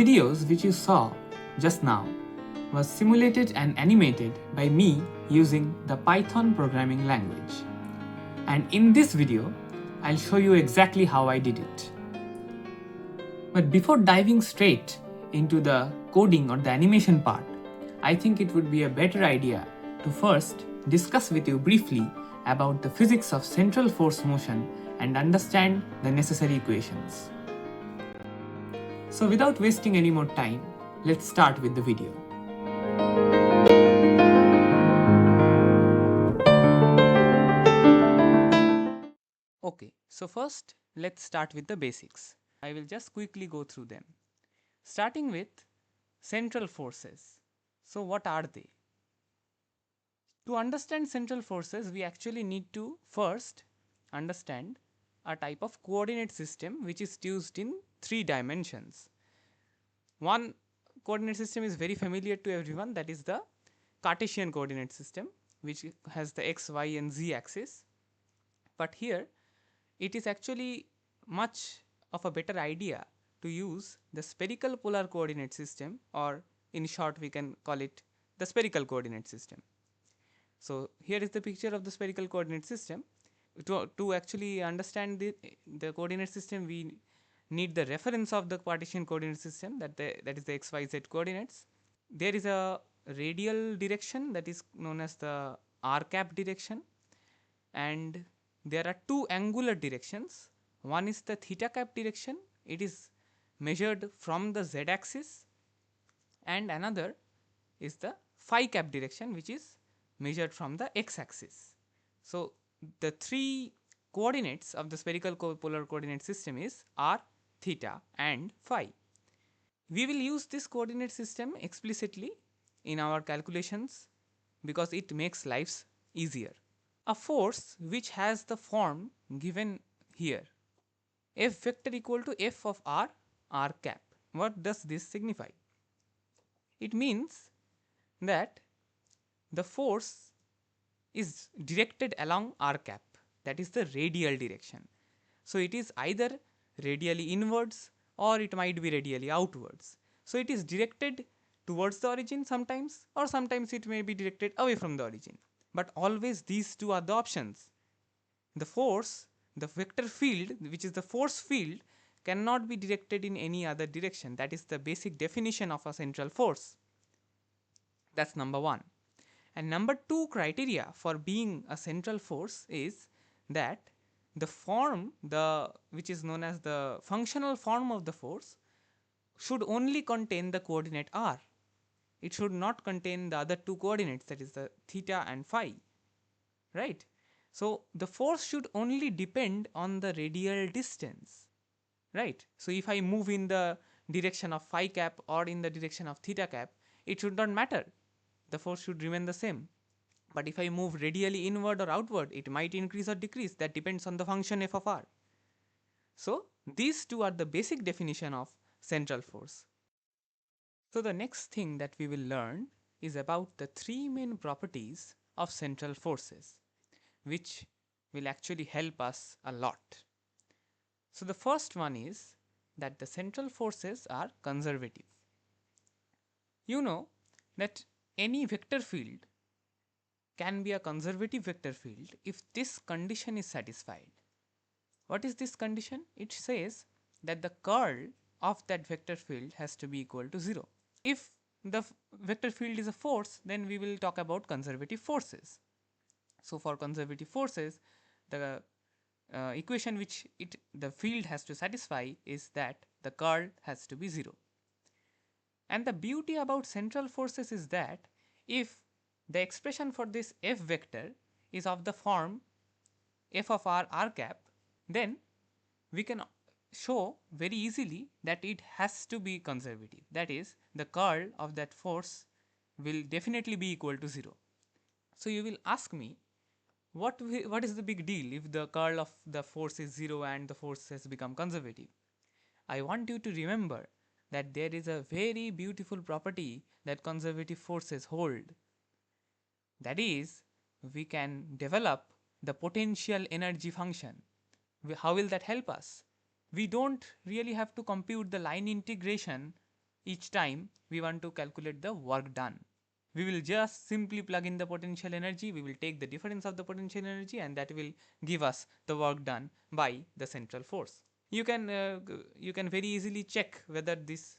videos which you saw just now was simulated and animated by me using the Python programming language. And in this video, I'll show you exactly how I did it. But before diving straight into the coding or the animation part, I think it would be a better idea to first discuss with you briefly about the physics of central force motion and understand the necessary equations. So without wasting any more time, let's start with the video. Okay, so first let's start with the basics. I will just quickly go through them. Starting with central forces. So what are they? To understand central forces, we actually need to first understand a type of coordinate system which is used in 3 dimensions. One coordinate system is very familiar to everyone, that is the Cartesian coordinate system, which has the x, y and z axis. But here it is actually much of a better idea to use the spherical polar coordinate system, or in short we can call it the spherical coordinate system. So here is the picture of the spherical coordinate system. To actually understand the coordinate system, we need the reference of the Cartesian coordinate system, that is the x, y, z coordinates. There is a radial direction that is known as the r cap direction, and there are 2 angular directions. One is the theta cap direction, it is measured from the z axis, and another is the phi cap direction, which is measured from the x axis. So the 3 coordinates of the spherical polar coordinate system is r, theta and phi. We will use this coordinate system explicitly in our calculations because it makes lives easier. A force which has the form given here, F vector equal to F of r, r cap. What does this signify? It means that the force is directed along r cap, that is the radial direction. So it is either radially inwards or it might be radially outwards. So it is directed towards the origin sometimes, or sometimes it may be directed away from the origin. But always these two are the options. The force, the vector field, which is the force field, cannot be directed in any other direction. That is the basic definition of a central force. That's number 1. And number 2 criteria for being a central force is that the form, which is known as the functional form of the force, should only contain the coordinate r. It should not contain the other 2 coordinates, that is the theta and phi. Right? So the force should only depend on the radial distance. Right? So if I move in the direction of phi cap or in the direction of theta cap, it should not matter. The force should remain the same. But if I move radially inward or outward, it might increase or decrease. That depends on the function f of r. So these two are the basic definition of central force. So the next thing that we will learn is about the 3 main properties of central forces, which will actually help us a lot. So the first one is that the central forces are conservative. You know that any vector field can be a conservative vector field if this condition is satisfied. What is this condition? It says that the curl of that vector field has to be equal to 0. If the vector field is a force, then we will talk about conservative forces. So for conservative forces, the equation which the field has to satisfy is that the curl has to be 0. And the beauty about central forces is that if the expression for this f vector is of the form f of r, r cap, then we can show very easily that it has to be conservative. That is, the curl of that force will definitely be equal to 0. So you will ask me, what is the big deal if the curl of the force is 0 and the force has become conservative? I want you to remember that there is a very beautiful property that conservative forces hold. That is, we can develop the potential energy function. How will that help us? We don't really have to compute the line integration each time we want to calculate the work done. We will just simply plug in the potential energy, we will take the difference of the potential energy, and that will give us the work done by the central force. You can very easily check whether this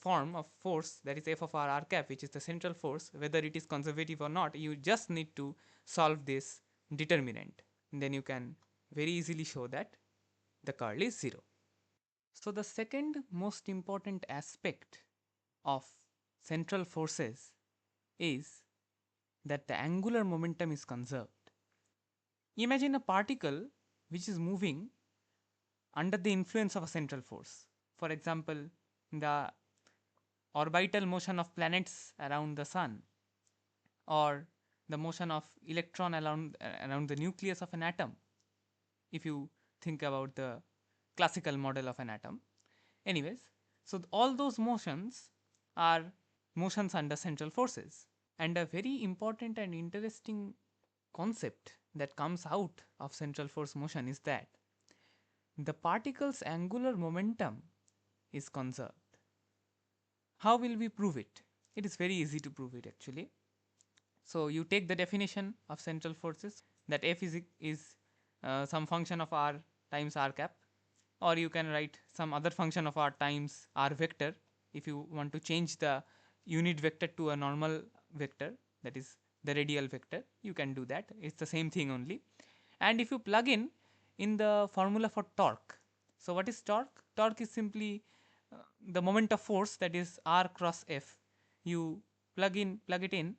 form of force, that is F of r cap, which is the central force, whether it is conservative or not. You just need to solve this determinant, then you can very easily show that the curl is 0. So the second most important aspect of central forces is that the angular momentum is conserved. Imagine a particle which is moving under the influence of a central force. For example, the orbital motion of planets around the sun, or the motion of electron around the nucleus of an atom, if you think about the classical model of an atom. Anyways, so all those motions are motions under central forces. And a very important and interesting concept that comes out of central force motion is that the particle's angular momentum is conserved. How will we prove it? It is very easy to prove it actually. So you take the definition of central forces, that F is some function of r times r cap, or you can write some other function of r times r vector. If you want to change the unit vector to a normal vector, that is the radial vector, you can do that. It's the same thing only. And if you plug in the formula for torque, so what is torque? Torque is simply the moment of force, that is r cross F. You plug it in,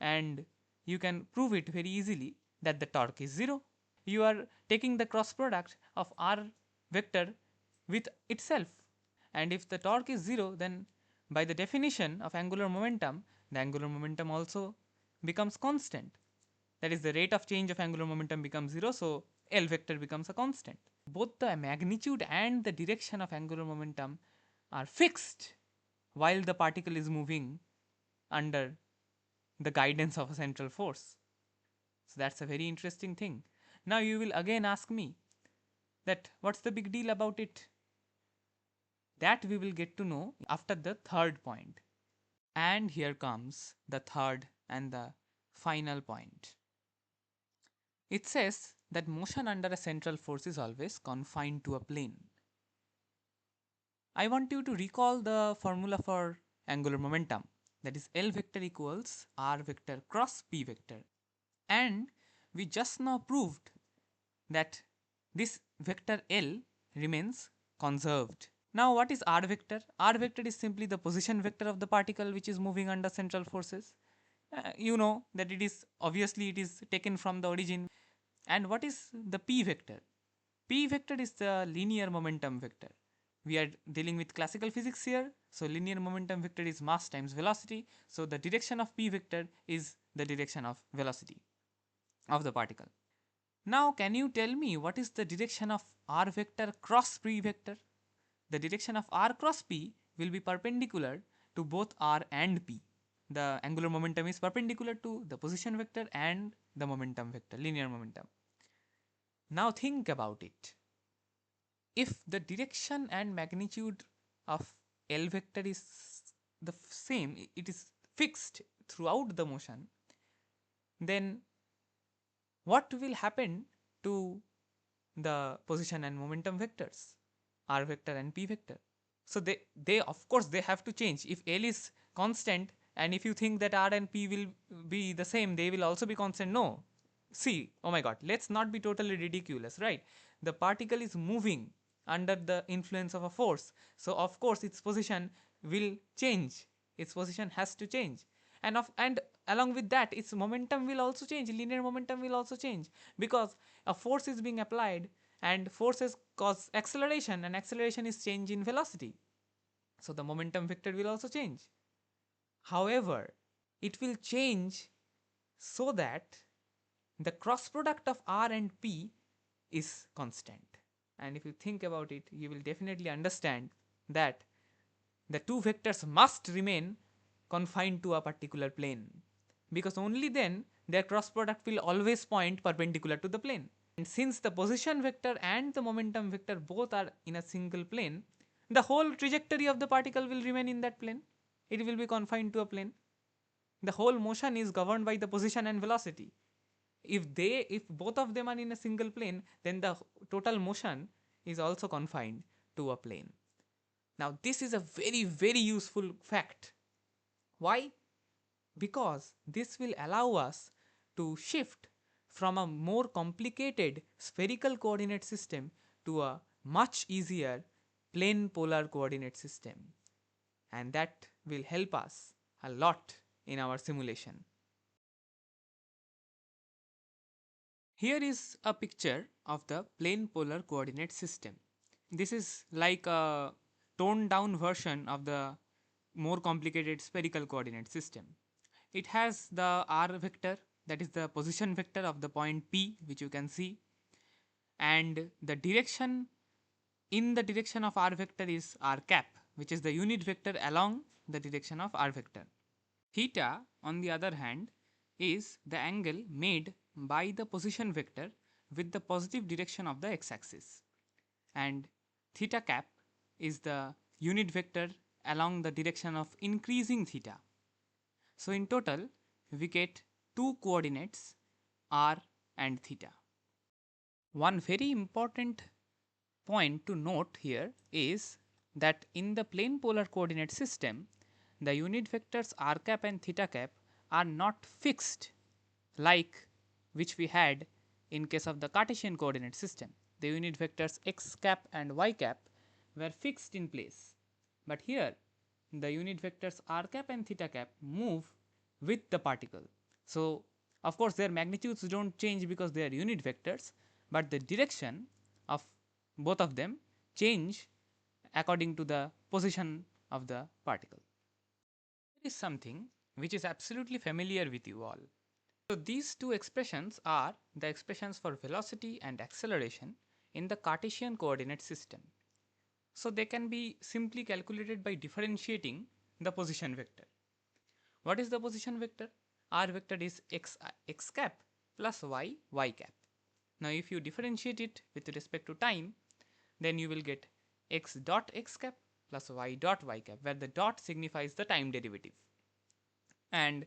and you can prove it very easily that the torque is 0. You are taking the cross product of r vector with itself, and if the torque is 0, then by the definition of angular momentum, the angular momentum also becomes constant. That is, the rate of change of angular momentum becomes 0, so L vector becomes a constant. Both the magnitude and the direction of angular momentum are fixed while the particle is moving under the guidance of a central force. So that's a very interesting thing. Now you will again ask me that what's the big deal about it? That we will get to know after the third point. And here comes the third and the final point. It says that motion under a central force is always confined to a plane. I want you to recall the formula for angular momentum, that is L vector equals r vector cross p vector. And we just now proved that this vector L remains conserved. Now what is r vector? R vector is simply the position vector of the particle which is moving under central forces. You know that it is taken from the origin. And what is the p vector? P vector is the linear momentum vector. We are dealing with classical physics here, so linear momentum vector is mass times velocity. So the direction of p vector is the direction of velocity of the particle. Now can you tell me what is the direction of r vector cross p vector? The direction of r cross p will be perpendicular to both r and p. The angular momentum is perpendicular to the position vector and the momentum vector, linear momentum. Now think about it. If the direction and magnitude of L vector is the same, it is fixed throughout the motion, then what will happen to the position and momentum vectors, r vector and p vector? So they of course they have to change. If L is constant, and if you think that r and p will be the same, they will also be constant. No. See, oh my god, let's not be totally ridiculous, right? The particle is moving under the influence of a force, so of course its position will change. Its position has to change, and along with that its momentum will also change. Linear momentum will also change, because a force is being applied, and forces cause acceleration, and acceleration is change in velocity, so the momentum vector will also change. However, it will change so that the cross product of r and p is constant. And if you think about it, you will definitely understand that the two vectors must remain confined to a particular plane, because only then their cross product will always point perpendicular to the plane. And since the position vector and the momentum vector both are in a single plane, the whole trajectory of the particle will remain in that plane. It will be confined to a plane. The whole motion is governed by the position and velocity. If both of them are in a single plane, then the total motion is also confined to a plane. Now this is a very useful fact. Why? Because this will allow us to shift from a more complicated spherical coordinate system to a much easier plane polar coordinate system, and that will help us a lot in our simulation. Here is a picture of the plane polar coordinate system. This is like a toned down version of the more complicated spherical coordinate system. It has the r vector, that is the position vector of the point P, which you can see, and the direction in the direction of r vector is r cap, which is the unit vector along the direction of r vector. Theta, on the other hand, is the angle made by the position vector with the positive direction of the x axis, and theta cap is the unit vector along the direction of increasing theta. So in total we get two coordinates r and theta. One very important point to note here is that in the plane polar coordinate system, the unit vectors r cap and theta cap are not fixed like which we had in case of the Cartesian coordinate system. The unit vectors x cap and y cap were fixed in place, but here the unit vectors r cap and theta cap move with the particle. So of course their magnitudes don't change because they are unit vectors, but the direction of both of them change according to the position of the particle. Here is something which is absolutely familiar with you all. So these two expressions are the expressions for velocity and acceleration in the Cartesian coordinate system. So they can be simply calculated by differentiating the position vector. What is the position vector? R vector is x cap plus y cap. Now if you differentiate it with respect to time, then you will get x dot x cap plus y dot y cap, where the dot signifies the time derivative. And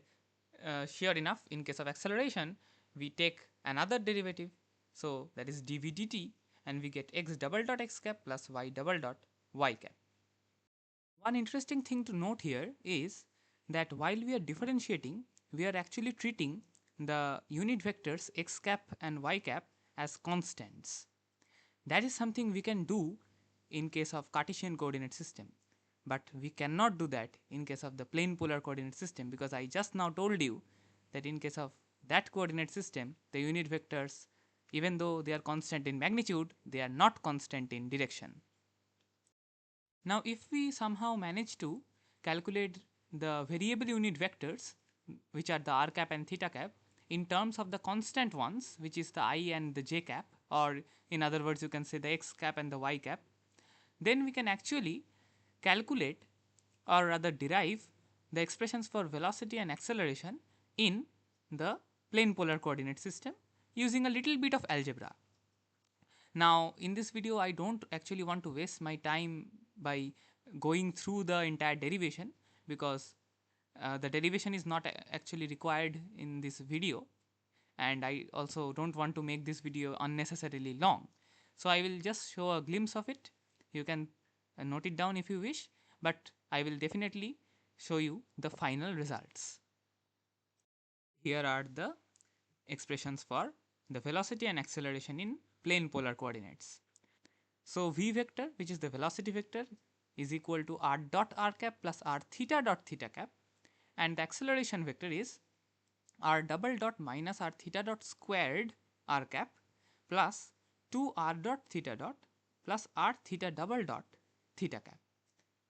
sure enough, in case of acceleration, we take another derivative, so that is dv dt, and we get x double dot x cap plus y double dot y cap. One interesting thing to note here is that while we are differentiating, we are actually treating the unit vectors x cap and y cap as constants. That is something we can do in case of Cartesian coordinate system, but we cannot do that in case of the plane polar coordinate system, because I just now told you that in case of that coordinate system, the unit vectors, even though they are constant in magnitude, they are not constant in direction. Now if we somehow manage to calculate the variable unit vectors, which are the r cap and theta cap, in terms of the constant ones, which is the I and the j cap, or in other words you can say the x cap and the y cap, then we can actually calculate, or rather derive, the expressions for velocity and acceleration in the plane polar coordinate system using a little bit of algebra. Now in this video I don't actually want to waste my time by going through the entire derivation, because the derivation is not actually required in this video, and I also don't want to make this video unnecessarily long. So I will just show a glimpse of it. You can note it down if you wish, but I will definitely show you the final results. Here are the expressions for the velocity and acceleration in plane polar coordinates. So v vector, which is the velocity vector, is equal to r dot r cap plus r theta dot theta cap, and the acceleration vector is r double dot minus r theta dot squared r cap plus 2 r dot theta dot plus r theta double dot theta cap.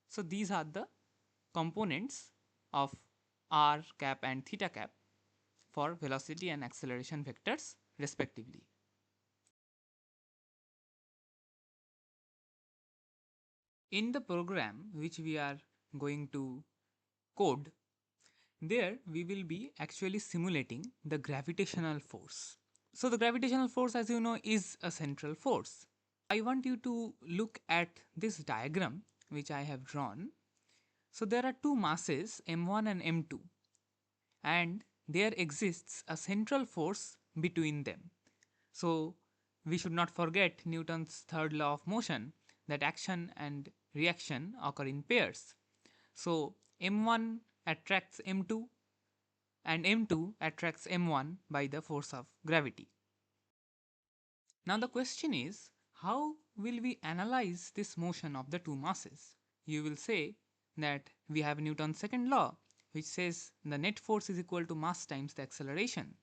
So these are the components of r cap and theta cap for velocity and acceleration vectors respectively. In the program which we are going to code, there we will be actually simulating the gravitational force. So the gravitational force, as you know, is a central force. I want you to look at this diagram which I have drawn. So there are two masses m1 and m2, and there exists a central force between them. So we should not forget Newton's third law of motion, that action and reaction occur in pairs. So m1 attracts m2 and m2 attracts m1 by the force of gravity. Now the question is, how will we analyze this motion of the two masses? You will say that we have Newton's second law, which says the net force is equal to mass times the acceleration,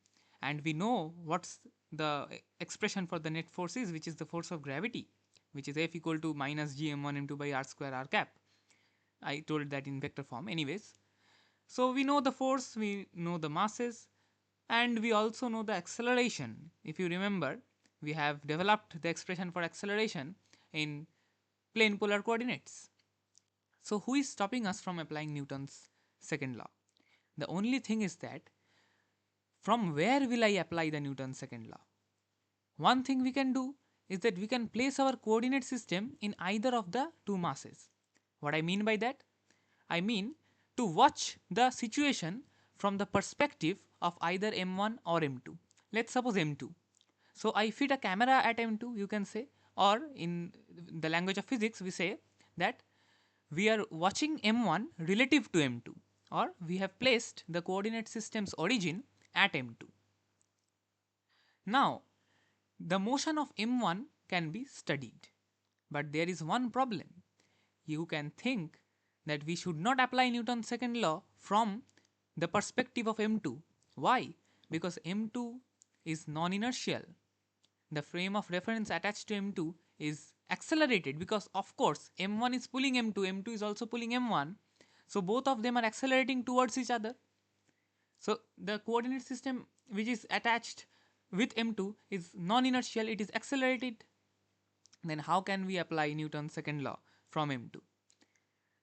and we know what's the expression for the net force is, which is the force of gravity, which is F equal to minus gm1 m2 by r square r cap. I told that in vector form anyways. So we know the force, we know the masses, and we also know the acceleration. If you remember, we have developed the expression for acceleration in plane polar coordinates. So who is stopping us from applying Newton's second law? The only thing is that from where will I apply the Newton's second law? One thing we can do is that we can place our coordinate system in either of the two masses. What I mean by that? I mean to watch the situation from the perspective of either m1 or m2. Let's suppose m2. So I fit a camera at m2, you can say, or in the language of physics we say that we are watching m1 relative to m2, or we have placed the coordinate system's origin at m2. Now the motion of m1 can be studied, but there is one problem. You can think that we should not apply Newton's second law from the perspective of m2. Why? Because m2 is non-inertial. The frame of reference attached to m2 is accelerated because of course m1 is pulling m2, m2 is also pulling m1. So both of them are accelerating towards each other. So the coordinate system which is attached with m2 is non-inertial, it is accelerated. Then how can we apply Newton's second law from m2?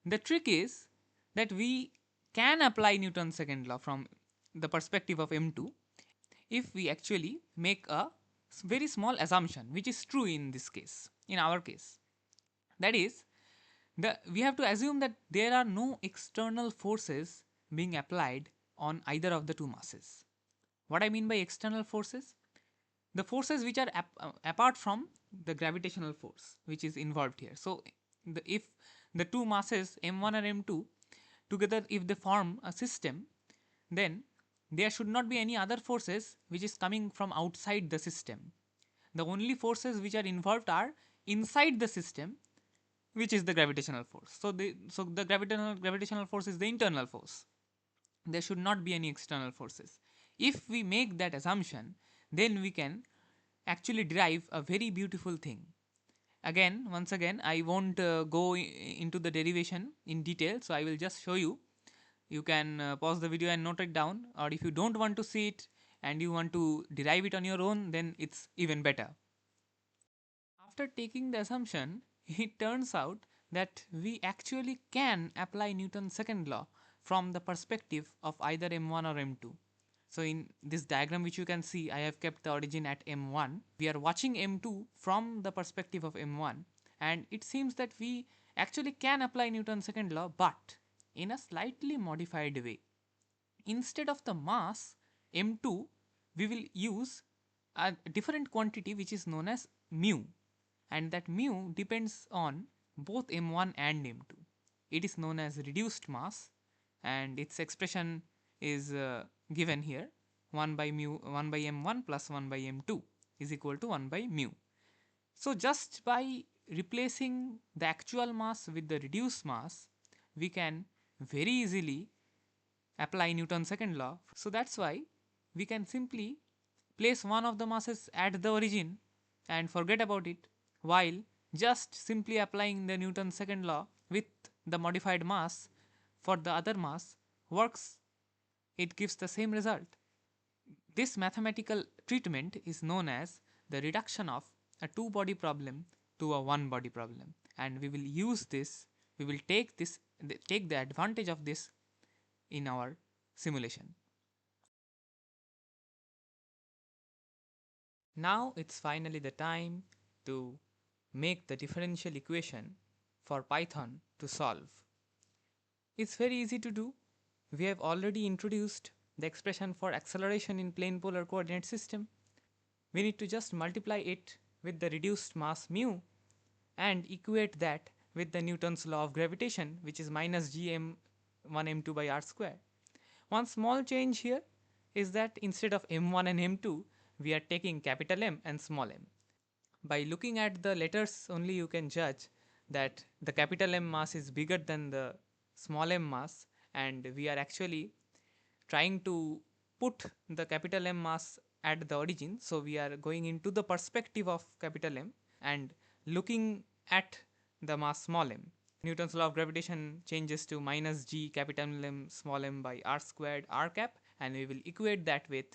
The trick is that we can apply Newton's second law from the perspective of m2 if we actually make a very small assumption, which is true in this case, in our case. That is, we have to assume that there are no external forces being applied on either of the two masses. What I mean by external forces? The forces which are apart from the gravitational force which is involved here. So if the two masses m1 and m2 together, if they form a system, then there should not be any other forces which is coming from outside the system. The only forces which are involved are inside the system, which is the gravitational force. So the gravitational force is the internal force. There should not be any external forces. If we make that assumption, then we can actually derive a very beautiful thing. Again, once again, I won't go into the derivation in detail, so I will just show you. You can pause the video and note it down, or if you don't want to see it and you want to derive it on your own, then it's even better. After taking the assumption, it turns out that we actually can apply Newton's second law from the perspective of either m1 or m2. So in this diagram which you can see, I have kept the origin at m1. We are watching m2 from the perspective of m1, and it seems that we actually can apply Newton's second law, but in a slightly modified way. Instead of the mass m2, we will use a different quantity which is known as mu, and that mu depends on both m1 and m2. It is known as reduced mass, and its expression is given here. 1 by m1 plus 1 by m2 is equal to 1 by mu. So just by replacing the actual mass with the reduced mass, we can very easily apply Newton's second law. So that's why we can simply place one of the masses at the origin and forget about it, while just simply applying the Newton's second law with the modified mass for the other mass works. It gives the same result. This mathematical treatment is known as the reduction of a two body problem to a one body problem, and we will use this, we will take the advantage of this in our simulation. Now it's finally the time to make the differential equation for Python to solve. It's very easy to do. We have already introduced the expression for acceleration in plane polar coordinate system. We need to just multiply it with the reduced mass mu and equate that with the Newton's law of gravitation, which is minus gm1 m2 by r square. One small change here is that instead of m1 and m2, we are taking capital M and small m. By looking at the letters only, you can judge that the capital M mass is bigger than the small m mass, and we are actually trying to put the capital M mass at the origin. So we are going into the perspective of capital M and looking at the mass small m. Newton's law of gravitation changes to minus g capital M small m by r squared r cap, and we will equate that with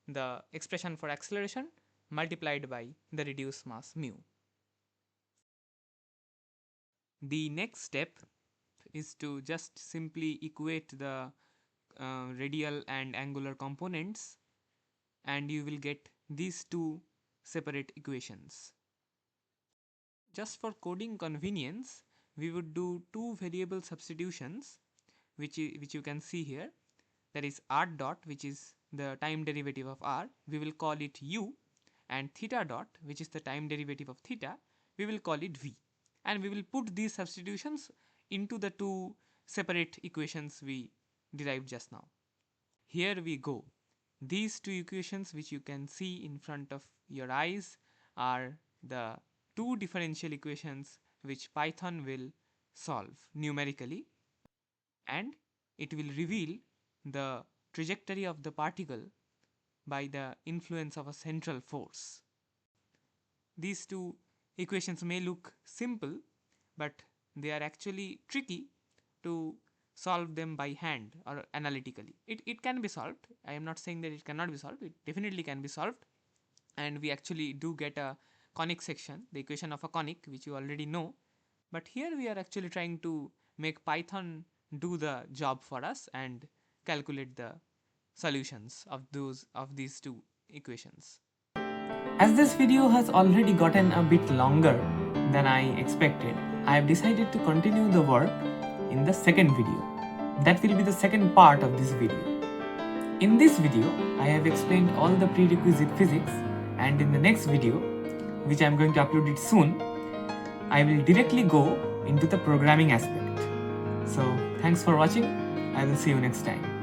the expression for acceleration multiplied by the reduced mass mu. The next step is to just simply equate the radial and angular components, and you will get these two separate equations. Just for coding convenience, we would do two variable substitutions, which you can see here. That is r dot, which is the time derivative of r, we will call it u, and theta dot, which is the time derivative of theta, we will call it v. And we will put these substitutions into the two separate equations we derived just now. Here we go. These two equations which you can see in front of your eyes are the two differential equations which Python will solve numerically, and it will reveal the trajectory of the particle by the influence of a central force. These two equations may look simple, but they are actually tricky to solve them by hand or analytically. It can be solved. I am not saying that it cannot be solved. It definitely can be solved, and we actually do get a conic section, the equation of a conic, which you already know. But here we are actually trying to make Python do the job for us and calculate the solutions of these two equations. As this video has already gotten a bit longer than I expected, I have decided to continue the work in the second video. That will be the second part of this video. In this video, I have explained all the prerequisite physics, and in the next video, which I am going to upload it soon, I will directly go into the programming aspect. So thanks for watching. I will see you next time.